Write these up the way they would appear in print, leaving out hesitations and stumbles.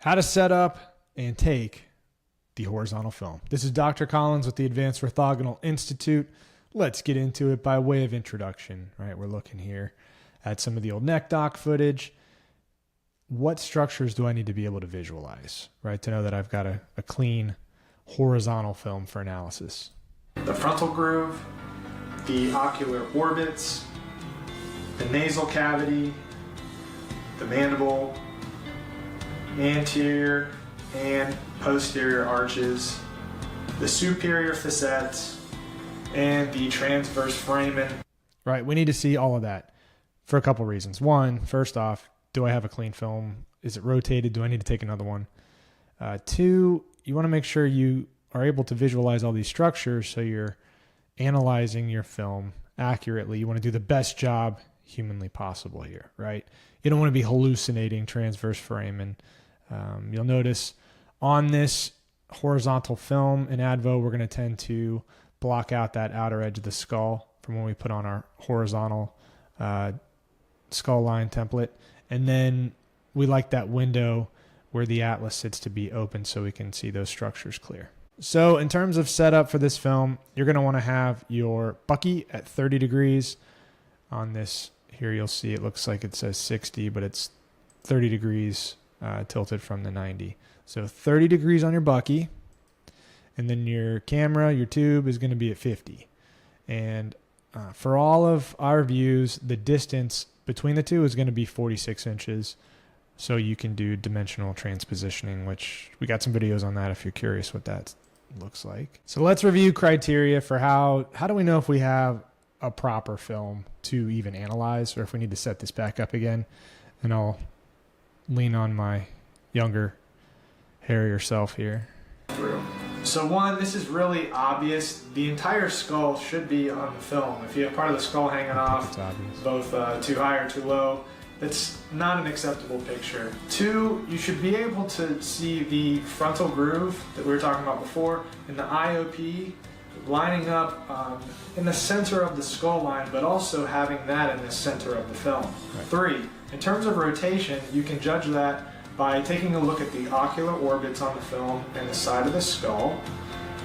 How to set up and take the horizontal film. This is Dr. Collins with the Advanced Orthogonal Institute. Let's get into it by way of introduction, right? We're looking here at some of the old neck doc footage. What structures do I need to be able to visualize, right? To know that I've got a clean horizontal film for analysis. The frontal groove, the ocular orbits, the nasal cavity, the mandible, anterior and posterior arches, the superior facets, and the transverse foramen. Right, we need to see all of that for a couple reasons. One, first off, do I have a clean film? Is it rotated? Do I need to take another one? Two, you want to make sure you are able to visualize all these structures so you're analyzing your film accurately. You want to do the best job humanly possible here, right? You don't want to be hallucinating transverse foramen. You'll notice on this horizontal film in AdvO, we're going to tend to block out that outer edge of the skull from when we put on our horizontal skull line template. And then we like that window where the atlas sits to be open so we can see those structures clear. So in terms of setup for this film, you're going to want to have your Bucky at 30 degrees. On this here, you'll see it looks like it says 60, but it's 30 degrees tilted from the 90. So 30 degrees on your Bucky, and then your camera, your tube is going to be at 50. And for all of our views, the distance between the two is going to be 46 inches. So you can do dimensional transpositioning, which we got some videos on that if you're curious what that looks like. So let's review criteria for how do we know if we have a proper film to even analyze, or if we need to set this back up again. And I'll lean on my younger, hairier self here. So one, this is really obvious. The entire skull should be on the film. If you have part of the skull hanging off, both too high or too low, that's not an acceptable picture. Two, you should be able to see the frontal groove that we were talking about before and the IOP lining up in the center of the skull line, but also having that in the center of the film. Right. Three, in terms of rotation, you can judge that by taking a look at the ocular orbits on the film and the side of the skull,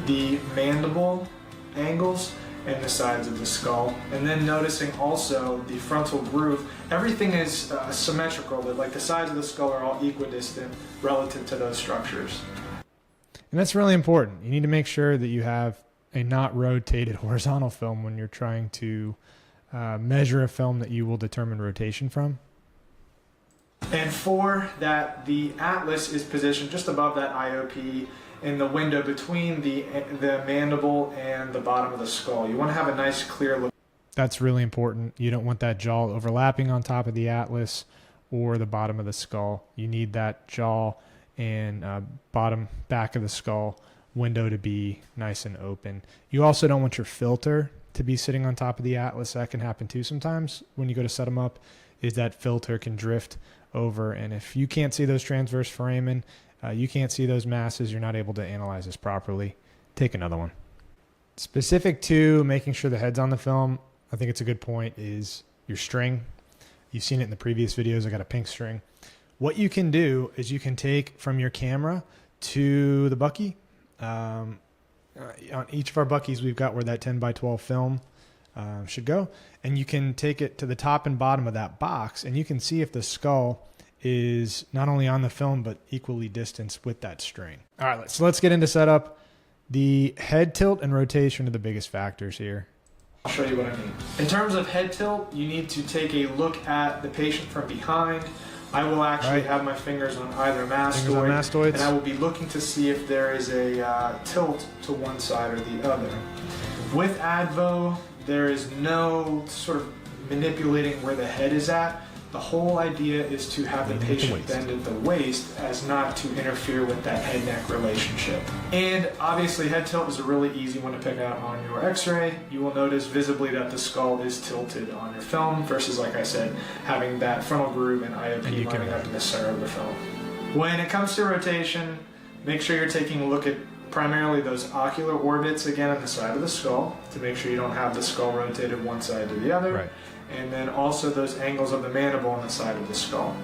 the mandible angles and the sides of the skull, and then noticing also the frontal groove. Everything is symmetrical, that like the sides of the skull are all equidistant relative to those structures. And that's really important. You need to make sure that you have a not rotated horizontal film when you're trying to measure a film that you will determine rotation from. And four, that the atlas is positioned just above that IOP in the window between the mandible and the bottom of the skull. You want to have a nice clear look. That's really important. You don't want that jaw overlapping on top of the atlas or the bottom of the skull. You need that jaw and bottom back of the skull window to be nice and open. You also don't want your filter to be sitting on top of the atlas. That can happen too sometimes when you go to set them up, is that filter can drift over, and if you can't see those transverse foramen, you can't see those masses, you're not able to analyze this properly. Take another one. Specific to making sure the head's on the film, I think it's a good point, is your string. You've seen it in the previous videos. I got a pink string. What you can do is you can take from your camera to the Bucky. On each of our Buckies, we've got where that 10x12 film should go, and you can take it to the top and bottom of that box, and you can see if the skull is not only on the film but equally distanced with that string. All right, so let's get into setup. The head tilt and rotation are the biggest factors here. I'll show you what I mean. In terms of head tilt, you need to take a look at the patient from behind. I will actually have my fingers on either mastoid, and I will be looking to see if there is a tilt to one side or the other. With AdvO, there is no sort of manipulating where the head is at. The whole idea is to have the patient bend at the waist as not to interfere with that head-neck relationship. And obviously head tilt is a really easy one to pick out on your x-ray. You will notice visibly that the skull is tilted on your film versus, like I said, having that frontal groove and IOP lining up in the center of the film. When it comes to rotation, make sure you're taking a look at primarily those ocular orbits again on the side of the skull to make sure you don't have the skull rotated one side to the other. Right. And then also those angles of the mandible on the side of the skull.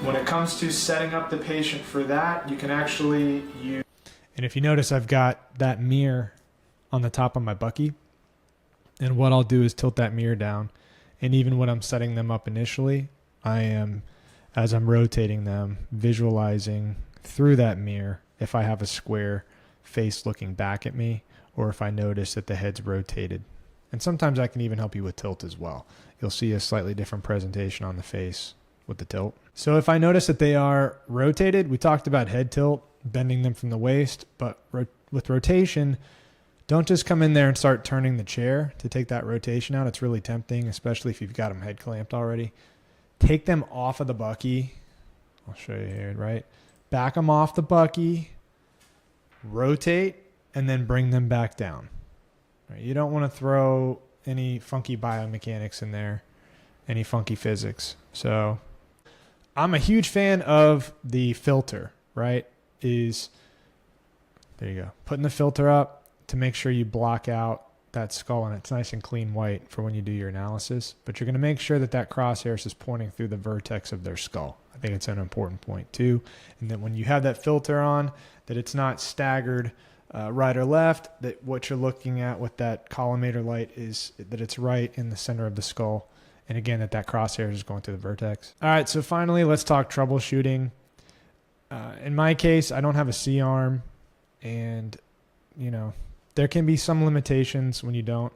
When it comes to setting up the patient for that, you can actually use... And if you notice, I've got that mirror on the top of my bucky. And what I'll do is tilt that mirror down. And even when I'm setting them up initially, I am, as I'm rotating them, visualizing through that mirror if I have a square face looking back at me, or if I notice that the head's rotated. And sometimes I can even help you with tilt as well. You'll see a slightly different presentation on the face with the tilt. So if I notice that they are rotated, we talked about head tilt, bending them from the waist, but with rotation, don't just come in there and start turning the chair to take that rotation out. It's really tempting, especially if you've got them head clamped already. Take them off of the bucky. I'll show you here, right? Back them off the bucky, rotate, and then bring them back down. Right? You don't want to throw any funky biomechanics in there, any funky physics. So I'm a huge fan of the filter, right? There you go. Putting the filter up to make sure you block out that skull and it's nice and clean white for when you do your analysis. But you're going to make sure that that crosshairs is pointing through the vertex of their skull. I think it's an important point too. And that when you have that filter on, that it's not staggered right or left, that what you're looking at with that collimator light is that it's right in the center of the skull. And again, that crosshair is going through the vertex. All right, so finally, let's talk troubleshooting. In my case, I don't have a C-arm, and, you know, there can be some limitations when you don't.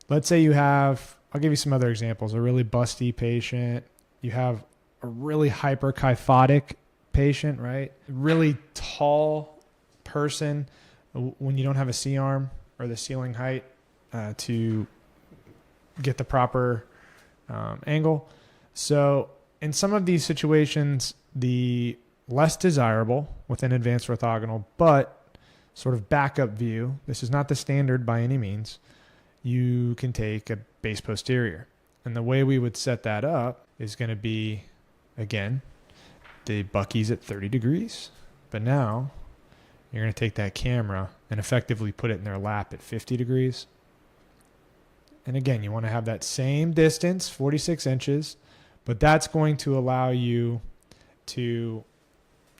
Let's say you have, I'll give you some other examples, a really busty patient. You have a really hyperkyphotic patient, right? Really tall person when you don't have a C-arm or the ceiling height to get the proper angle. So in some of these situations, the less desirable with an advanced orthogonal, but sort of backup view, this is not the standard by any means, you can take a base posterior. And the way we would set that up is going to be, again, the bucky's at 30 degrees, but now you're going to take that camera and effectively put it in their lap at 50 degrees. And again, you want to have that same distance, 46 inches, but that's going to allow you to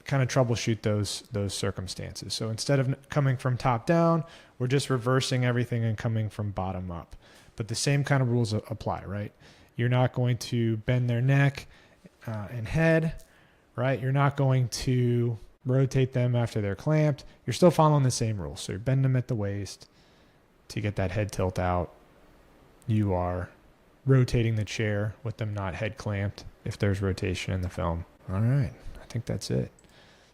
kind of troubleshoot those circumstances. So instead of coming from top down, we're just reversing everything and coming from bottom up. But the same kind of rules apply, right? You're not going to bend their neck and head, right? You're not going to rotate them after they're clamped. You're still following the same rules. So you bend them at the waist to get that head tilt out. You are rotating the chair with them not head clamped if there's rotation in the film. All right, I think that's it.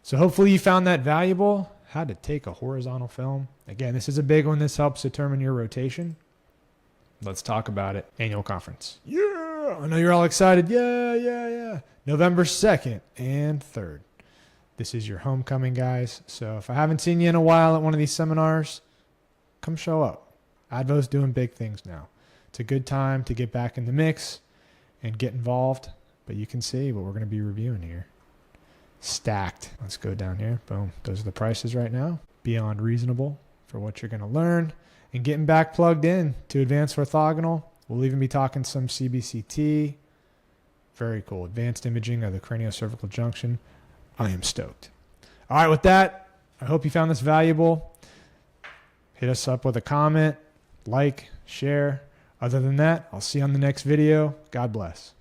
So hopefully you found that valuable. How to take a horizontal film. Again, this is a big one. This helps determine your rotation. Let's talk about it. Annual conference. Yeah, I know you're all excited. Yeah. November 2nd and 3rd. This is your homecoming, guys. So if I haven't seen you in a while at one of these seminars, come show up. AdvO's doing big things now. It's a good time to get back in the mix and get involved. But you can see what we're going to be reviewing here. Stacked. Let's go down here. Boom. Those are the prices right now. Beyond reasonable for what you're going to learn. And getting back plugged in to advanced orthogonal. We'll even be talking some CBCT. Very cool. Advanced imaging of the craniocervical junction. I am stoked. All right, with that, I hope you found this valuable. Hit us up with a comment, like, share. Other than that, I'll see you on the next video. God bless.